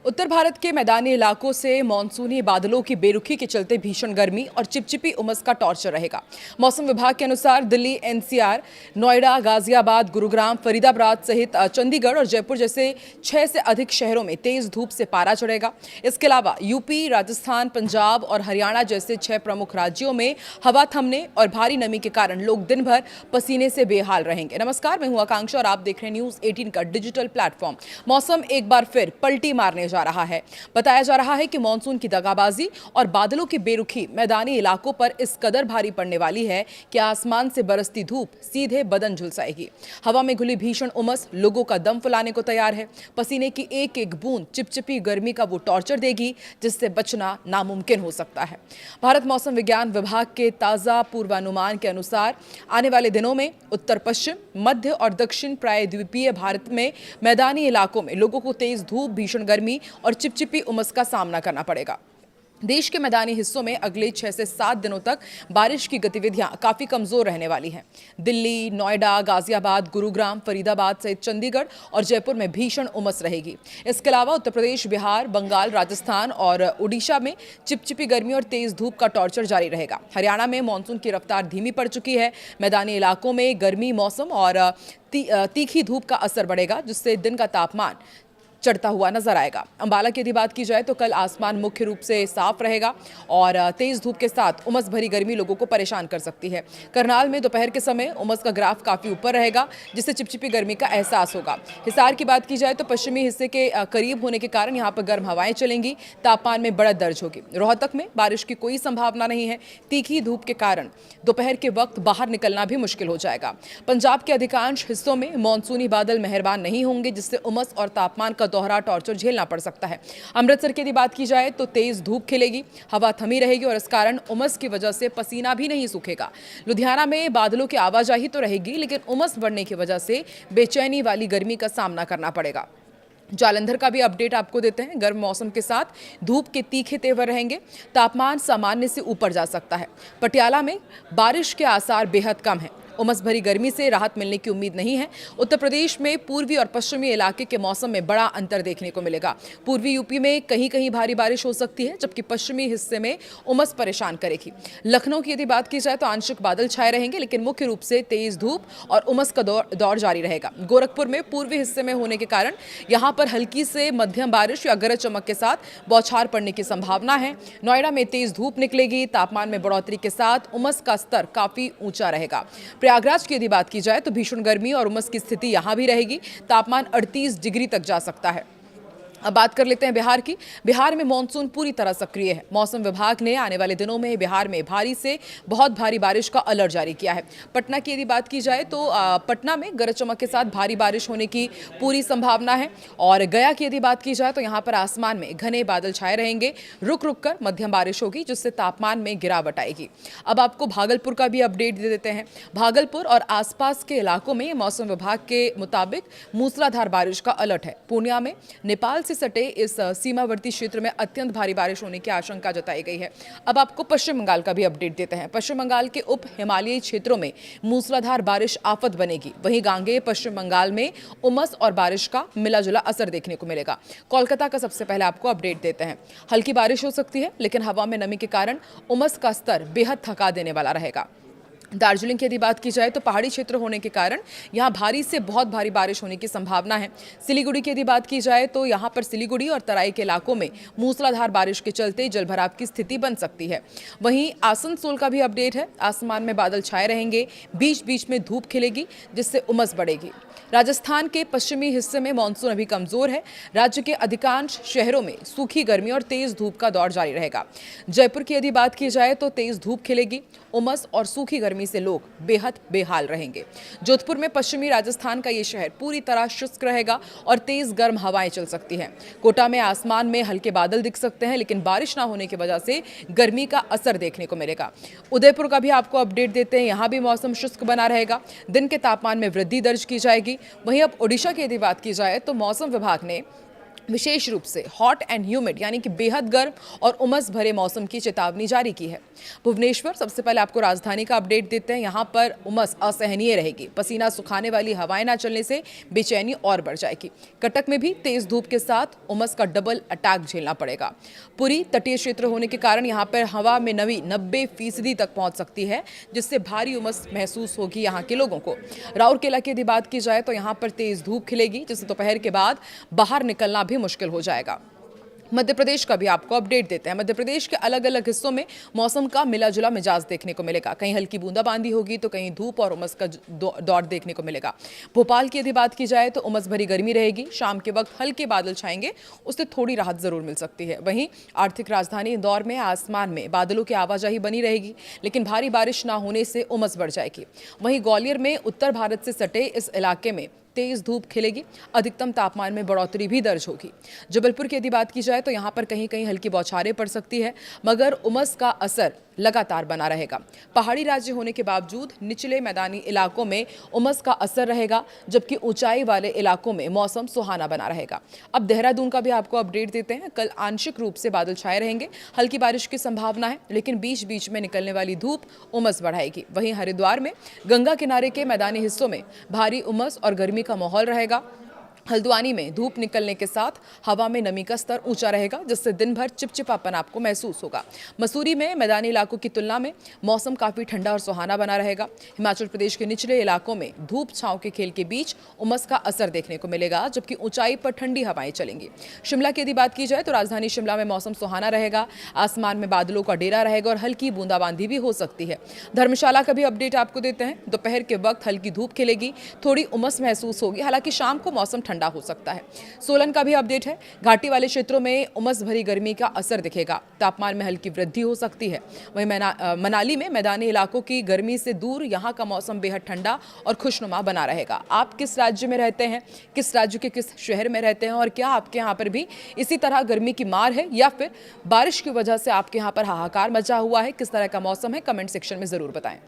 उत्तर भारत के मैदानी इलाकों से मानसूनी बादलों की बेरुखी के चलते भीषण गर्मी और चिपचिपी उमस का टॉर्चर रहेगा। मौसम विभाग के अनुसार दिल्ली, एनसीआर, नोएडा, गाजियाबाद, गुरुग्राम, फरीदाबाद सहित चंडीगढ़ और जयपुर जैसे 6 से अधिक शहरों में तेज धूप से पारा चढ़ेगा। इसके अलावा यूपी, राजस्थान, पंजाब और हरियाणा जैसे 6 प्रमुख राज्यों में हवा थमने और भारी नमी के कारण लोग दिन भर पसीने से बेहाल रहेंगे। नमस्कार, मैं हूं आकांक्षा और आप देख रहे हैं न्यूज 18 का डिजिटल प्लेटफॉर्म। मौसम एक बार फिर पलटी मारने जा रहा है। बताया जा रहा है कि मानसून की दगाबाजी और बादलों की बेरुखी मैदानी इलाकों पर इस कदर भारी पड़ने वाली है कि आसमान से बरसती धूप सीधे बदन झुलसाएगी। हवा में घुली भीषण उमस लोगों का दम फुलाने को तैयार है। पसीने की एक एक बूंद चिपचिपी गर्मी का वो टॉर्चर देगी जिससे बचना नामुमकिन हो सकता है। भारत मौसम विज्ञान विभाग के ताजा पूर्वानुमान के अनुसार आने वाले दिनों में उत्तर पश्चिम, मध्य और दक्षिण प्रायद्वीपीय भारत में मैदानी इलाकों में लोगों को तेज धूप, भीषण गर्मी और चिपचिपी उमस का सामना करना पड़ेगा। देश के मैदानी हिस्सों में अगले 6 से 7 दिनों तक बारिश की गतिविधियां काफी कमजोर रहने वाली हैं। दिल्ली, नोएडा, गाजियाबाद, गुरुग्राम, फरीदाबाद सहित चंडीगढ़ और जयपुर में भीषण उमस रहेगी। इसके अलावा उत्तर प्रदेश, बिहार, बंगाल, राजस्थान और उड़ीसा में चिपचिपी गर्मी और तेज धूप का टॉर्चर जारी रहेगा। हरियाणा में मानसून की रफ्तार धीमी पड़ चुकी है। मैदानी इलाकों में गर्मी मौसम और तीखी धूप का असर बढ़ेगा, जिससे दिन का तापमान चढ़ता हुआ नजर आएगा। अंबाला की यदि बात की जाए तो कल आसमान मुख्य रूप से साफ रहेगा और तेज धूप के साथ उमस भरी गर्मी लोगों को परेशान कर सकती है। करनाल में दोपहर के समय उमस का ग्राफ काफी ऊपर रहेगा, जिससे चिपचिपी गर्मी का एहसास होगा। हिसार की बात की जाए तो पश्चिमी हिस्से के करीब होने के कारण यहाँ पर गर्म हवाएं चलेंगी, तापमान में बढ़त दर्ज होगी। रोहतक में बारिश की कोई संभावना नहीं है। तीखी धूप के कारण दोपहर के वक्त बाहर निकलना भी मुश्किल हो जाएगा। पंजाब के अधिकांश हिस्सों में मानसूनी बादल मेहरबान नहीं होंगे, जिससे उमस और तापमान का दोहरा टॉर्चर झेलना पड़ सकता है। अमृतसर की यदि बात की जाए तो तेज धूप खिलेगी, हवा थमी रहेगी और इस कारण उमस की वजह से पसीना भी नहीं सूखेगा। लुधियाना में बादलों की आवाजाही तो रहेगी, लेकिन उमस बढ़ने की वजह से बेचैनी वाली गर्मी का सामना करना पड़ेगा। जालंधर का भी अपडेट आपको देते हैं। गर्म मौसम के साथ धूप के तीखे तेवर रहेंगे, तापमान सामान्य से ऊपर जा सकता है। पटियाला में बारिश के आसार बेहद कम है। उमस भरी गर्मी से राहत मिलने की उम्मीद नहीं है। उत्तर प्रदेश में पूर्वी और पश्चिमी इलाके के मौसम में बड़ा अंतर देखने को मिलेगा। पूर्वी यूपी में कहीं कहीं भारी बारिश हो सकती है, जबकि पश्चिमी हिस्से में उमस परेशान करेगी। लखनऊ की यदि बात की जाए तो आंशिक बादल छाए रहेंगे, लेकिन मुख्य रूप से तेज धूप और उमस का दौर जारी रहेगा। गोरखपुर में पूर्वी हिस्से में होने के कारण यहां पर हल्की से मध्यम बारिश या गरज चमक के साथ बौछार पड़ने की संभावना है। नोएडा में तेज धूप निकलेगी, तापमान में बढ़ोतरी के साथ उमस का स्तर काफी ऊंचा रहेगा। प्रयागराज की यदि बात की जाए तो भीषण गर्मी और उमस की स्थिति यहां भी रहेगी। तापमान 38 डिग्री तक जा सकता है। अब बात कर लेते हैं बिहार की। बिहार में मानसून पूरी तरह सक्रिय है। मौसम विभाग ने आने वाले दिनों में बिहार में भारी से बहुत भारी बारिश का अलर्ट जारी किया है। पटना की यदि बात की जाए तो पटना में गरज चमक के साथ भारी बारिश होने की पूरी संभावना है। और गया की यदि बात की जाए तो यहाँ पर आसमान में घने बादल छाए रहेंगे, रुक रुक कर मध्यम बारिश होगी, जिससे तापमान में गिरावट आएगी। अब आपको भागलपुर का भी अपडेट दे देते हैं। भागलपुर और आसपास के इलाकों में मौसम विभाग के मुताबिक मूसलाधार बारिश का अलर्ट है। पूर्णिया में नेपाल से सटे इस सीमावर्ती क्षेत्र में अत्यंत भारी बारिश होने की आशंका जताई गई है। अब आपको पश्चिम बंगाल का भी अपडेट देते हैं। पश्चिम बंगाल के उप हिमालयी क्षेत्रों में मूसलाधार बारिश आफत बनेगी। वहीं गांगेय पश्चिम बंगाल में उमस और बारिश का मिला-जुला असर देखने को मिलेगा। कोलकाता का सबसे पहले आपको अपडेट देते हैं। हल्की बारिश हो सकती है, लेकिन हवा में नमी के कारण उमस का स्तर बेहद थका देने वाला रहेगा। दार्जिलिंग की यदि बात की जाए तो पहाड़ी क्षेत्र होने के कारण यहां भारी से बहुत भारी बारिश होने की संभावना है। सिलीगुड़ी की यदि बात की जाए तो यहां पर सिलीगुड़ी और तराई के इलाकों में मूसलाधार बारिश के चलते जलभराव की स्थिति बन सकती है। वहीं आसनसोल का भी अपडेट है। आसमान में बादल छाए रहेंगे, बीच बीच में धूप खिलेगी, जिससे उमस बढ़ेगी। राजस्थान के पश्चिमी हिस्से में मानसून अभी कमजोर है। राज्य के अधिकांश शहरों में सूखी गर्मी और तेज धूप का दौर जारी रहेगा। जयपुर की यदि बात की जाए तो तेज धूप खिलेगी, उमस और सूखी गर्मी से लोग बेहद बेहाल रहेंगे। जोधपुर में पश्चिमी राजस्थान का ये शहर पूरी तरह शुष्क रहेगा और तेज गर्म हवाएं चल सकती हैं। कोटा में आसमान में हल्के बादल दिख सकते हैं, लेकिन बारिश ना होने की वजह से गर्मी का असर देखने को मिलेगा। उदयपुर का भी आपको अपडेट देते हैं। यहाँ भी मौसम शुष्क बना रहेगा, दिन के तापमान में वृद्धि दर्ज की जाएगी। वहीं अब ओडिशा की यदि बात की जाए तो मौसम विभाग ने विशेष रूप से हॉट एंड ह्यूमिड यानी कि बेहद गर्म और उमस भरे मौसम की चेतावनी जारी की है। भुवनेश्वर, सबसे पहले आपको राजधानी का अपडेट देते हैं। यहां पर उमस असहनीय रहेगी। पसीना सुखाने वाली हवाएं ना चलने से बेचैनी और बढ़ जाएगी। कटक में भी तेज धूप के साथ उमस का डबल अटैक झेलना पड़ेगा। पुरी तटीय क्षेत्र होने के कारण यहां पर हवा में नमी 90% तक पहुंच सकती है, जिससे भारी उमस महसूस होगी यहां के लोगों को। राउरकेला की यदि बात की जाए तो यहां पर तेज धूप खिलेगी, जिससे दोपहर के बाद बाहर निकलना भी मुश्किल हो जाएगा। मध्य प्रदेश का भी आपको अपडेट देते हैं। मध्य प्रदेश के अलग अलग हिस्सों में मौसम का मिला जुला मिजाज देखने को मिलेगा। कहीं हल्की बूंदाबांदी होगी तो कहीं धूप और उमस का दौर देखने को मिलेगा। भोपाल की यदि बात की जाए तो उमस भरी गर्मी रहेगी। शाम के वक्त हल्के बादल छाएंगे, उससे थोड़ी राहत जरूर मिल सकती है। वहीं आर्थिक राजधानी इंदौर में आसमान में बादलों की आवाजाही बनी रहेगी, लेकिन भारी बारिश न होने से उमस बढ़ जाएगी। वहीं ग्वालियर में उत्तर भारत से सटे इस इलाके में तेज धूप खिलेगी। अधिकतम तापमान में बढ़ोतरी भी दर्ज होगी। जबलपुर की यदि बात की जाए तो यहां पर कहीं कहीं हल्की बौछारें पड़ सकती है, मगर उमस का असर लगातार बना रहेगा। पहाड़ी राज्य होने के बावजूद निचले मैदानी इलाकों में उमस का असर रहेगा, जबकि ऊंचाई वाले इलाकों में मौसम सुहाना बना रहेगा। अब देहरादून का भी आपको अपडेट देते हैं। कल आंशिक रूप से बादल छाए रहेंगे, हल्की बारिश की संभावना है, लेकिन बीच बीच में निकलने वाली धूप उमस बढ़ाएगी। वहीं हरिद्वार में गंगा किनारे के मैदानी हिस्सों में भारी उमस और गर्मी का माहौल रहेगा। हल्द्वानी में धूप निकलने के साथ हवा में नमी का स्तर ऊंचा रहेगा, जिससे दिन भर चिपचिपापन आपको महसूस होगा। मसूरी में मैदानी इलाकों की तुलना में मौसम काफी ठंडा और सुहाना बना रहेगा। हिमाचल प्रदेश के निचले इलाकों में धूप छांव के खेल के बीच उमस का असर देखने को मिलेगा, जबकि ऊंचाई पर ठंडी हवाएं चलेंगी। शिमला की यदि बात की जाए तो राजधानी शिमला में मौसम सुहाना रहेगा। आसमान में बादलों का डेरा रहेगा और हल्की बूंदाबांदी भी हो सकती है। धर्मशाला का भी अपडेट आपको देते हैं। दोपहर के वक्त हल्की धूप खिलेगी, थोड़ी उमस महसूस होगी, हालांकि शाम को मौसम ठंडा हो सकता है। सोलन का भी अपडेट है। घाटी वाले क्षेत्रों में उमस भरी गर्मी का असर दिखेगा। तापमान में हल्की वृद्धि हो सकती है। वहीं मनाली में मैदानी इलाकों की गर्मी से दूर यहां का मौसम बेहद ठंडा और खुशनुमा बना रहेगा। आप किस राज्य में रहते हैं, किस राज्य के किस शहर में रहते हैं, और क्या आपके यहाँ पर भी इसी तरह गर्मी की मार है, या फिर बारिश की वजह से आपके यहाँ पर हाहाकार मचा हुआ है? किस तरह का मौसम है, कमेंट सेक्शन में जरूर बताएं।